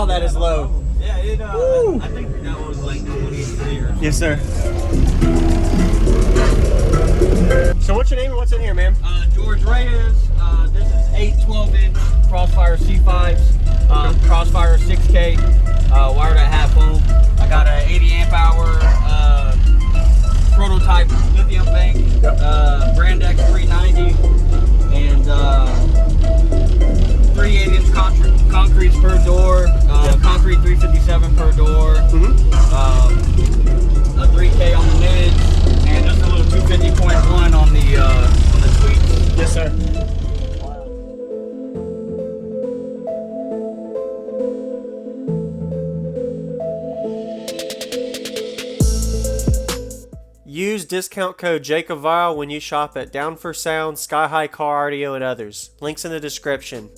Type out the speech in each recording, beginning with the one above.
wow, that is low. Yeah, I think that was like 23 or something. Yes, sir. So what's your name and what's in here, man? George Reyes. This is 8 12-inch Crossfire C5s, Crossfire 6K, wired at half ohm. I got an 80 amp hour prototype lithium bank, Brand X 390, and 3 8-inch concretes per door, concrete 357 per door, a 3K on the mids, and just a little 250.1 on the sweeps. Yes, sir. Use discount code JacobViral when you shop at Down for Sound, SkyHigh Car Audio, and others. Links in the description.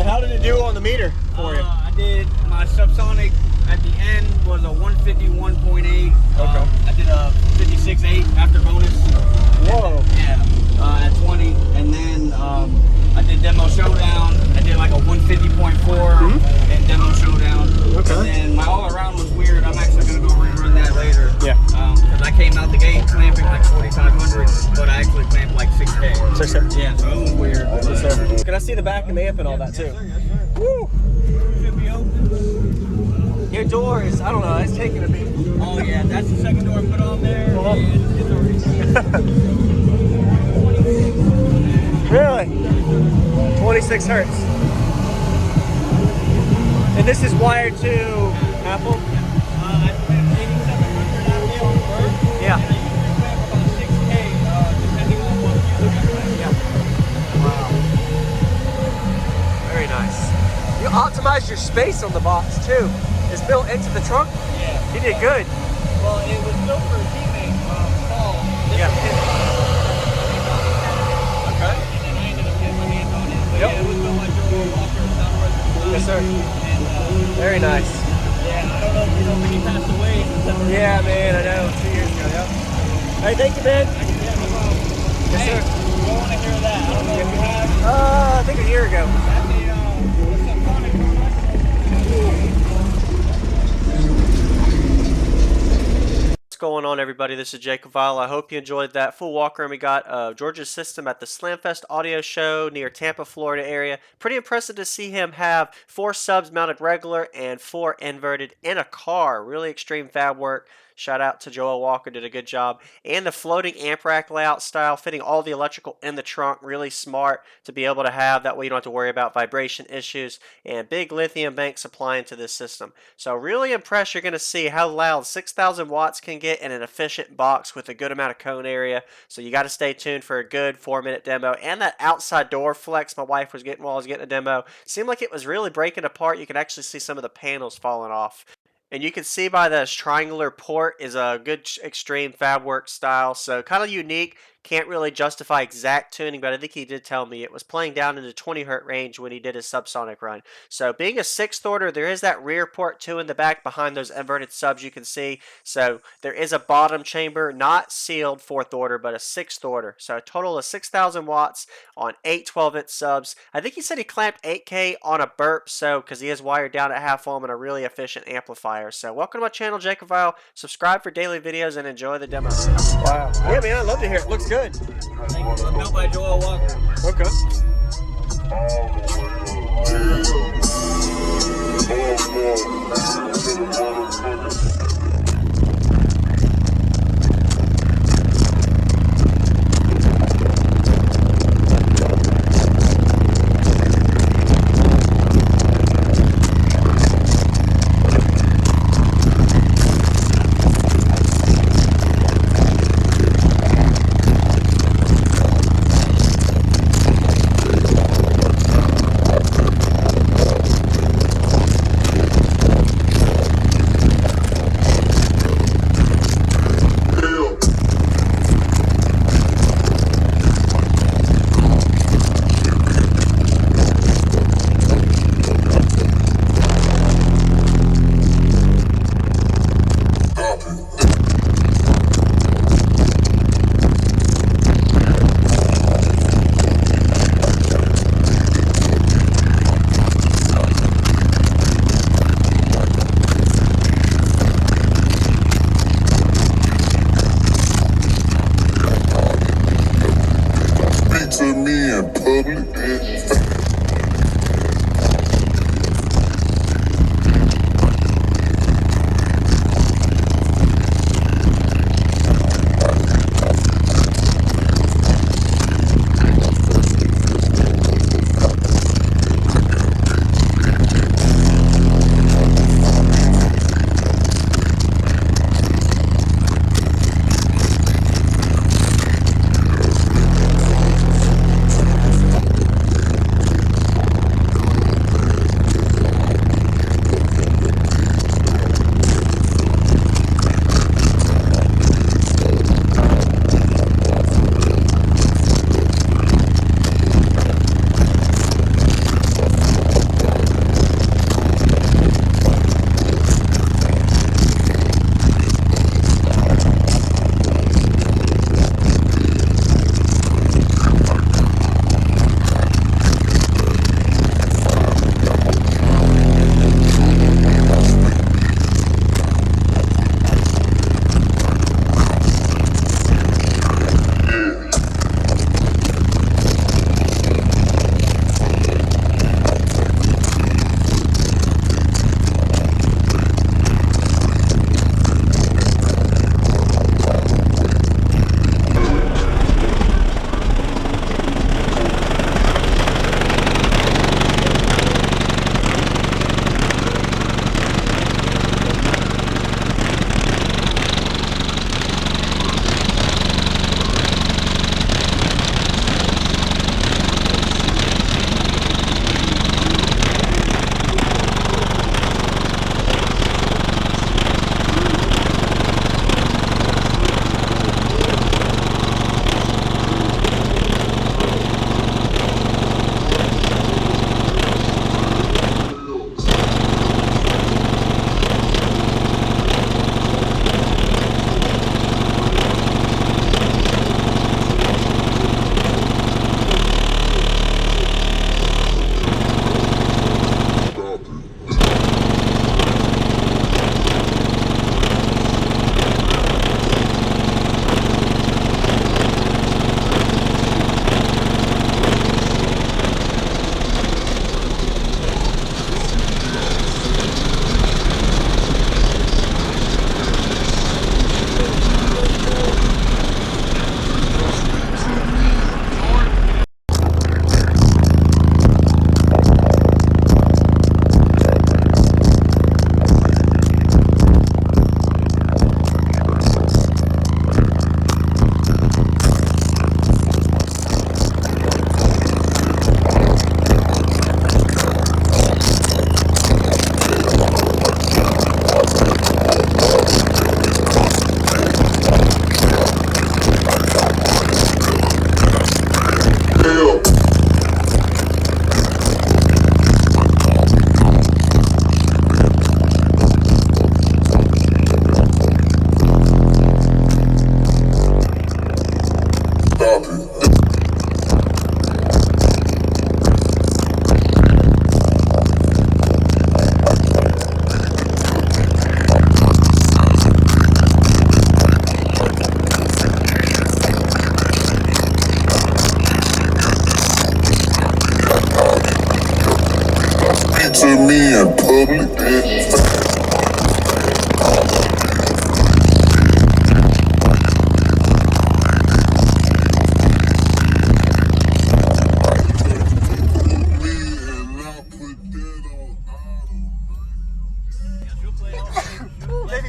How did it do on the meter for you? I did my subsonic at the end was a 151.8. Okay. I did a 56.8 after bonus. Whoa. Yeah. At 20, and then I did demo showdown. I did like a 150.4 in demo showdown. Okay. And then my all around was weird. I'm actually gonna go rerun that later. Yeah. Because I came out the gate clamping like 4,500, but I actually clamped like 6K. Yes, sir. Yeah. So it was weird. Yes, sir. Can I see the back and the amp and all that too? Yes, sir. Yes, sir. Woo! Should be open. Your door is, I don't know, it's taking a beat. Oh yeah, that's the second door I put on there. Uh-huh. And it's already Really? 26 hertz. And this is wired to Apple? I clamped 8,700 out there on the bird. Yeah. And I usually clamp about 6K, depending on what music I clamp. Yeah. Wow. Very nice. You optimized your space on the box too. It's built into the trunk? Yeah. You did good. Well, it was built for a teammate, Paul. Yeah. Okay. And then I ended up getting my hands on it. But Yep. yeah, it was built by Jorge Southwest. Yes, sir. And, Very nice. yeah, I don't know if you know, but he passed away. Yeah, man, I know. 2 years ago, yep. Hey, thank you, man. Yeah, no problem. Yes, Hey, sir. you don't want to hear that. I don't know if you have. I think a year ago. That's the subsonic product. What's going on, everybody? This is JacobViral. I hope you enjoyed that full walk around we got of George's system at the Slamfest audio show near Tampa, Florida area. Pretty impressive to see him have 4 subs mounted regular and 4 inverted in a car. Really extreme fab work. Shout out to Joel Walker, did a good job. And the floating amp rack layout style, fitting all the electrical in the trunk, really smart to be able to have. That way you don't have to worry about vibration issues. And big lithium bank supplying to this system. So really impressed. You're going to see how loud 6,000 watts can get in an efficient box with a good amount of cone area. So you got to stay tuned for a good 4-minute demo. And that outside door flex my wife was getting while I was getting a demo, seemed like it was really breaking apart. You can actually see some of the panels falling off. And you can see by this triangular port is a good extreme fab work style. So kind of unique. Can't really justify exact tuning, but I think he did tell me it was playing down in the 20 hertz range when he did his subsonic run. So being a 6th order, there is that rear port too in the back behind those inverted subs you can see. So there is a bottom chamber, not sealed 4th order, but a 6th order. So a total of 6,000 watts on 8 12-inch subs. I think he said he clamped 8K on a burp, so because he is wired down at half ohm and a really efficient amplifier. So welcome to my channel, JacobViral. Subscribe for daily videos and enjoy the demo. Wow. Yeah, man, I love to hear it. Looks good. Built by Joel Walker. Okay.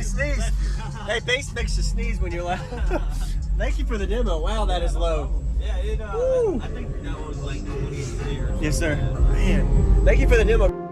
you sneeze. Hey, bass makes you sneeze when you're loud. Thank you for the demo. Wow, that is low. Yeah, I think that was like 23 or something. Yes, sir. Man, thank you for the demo.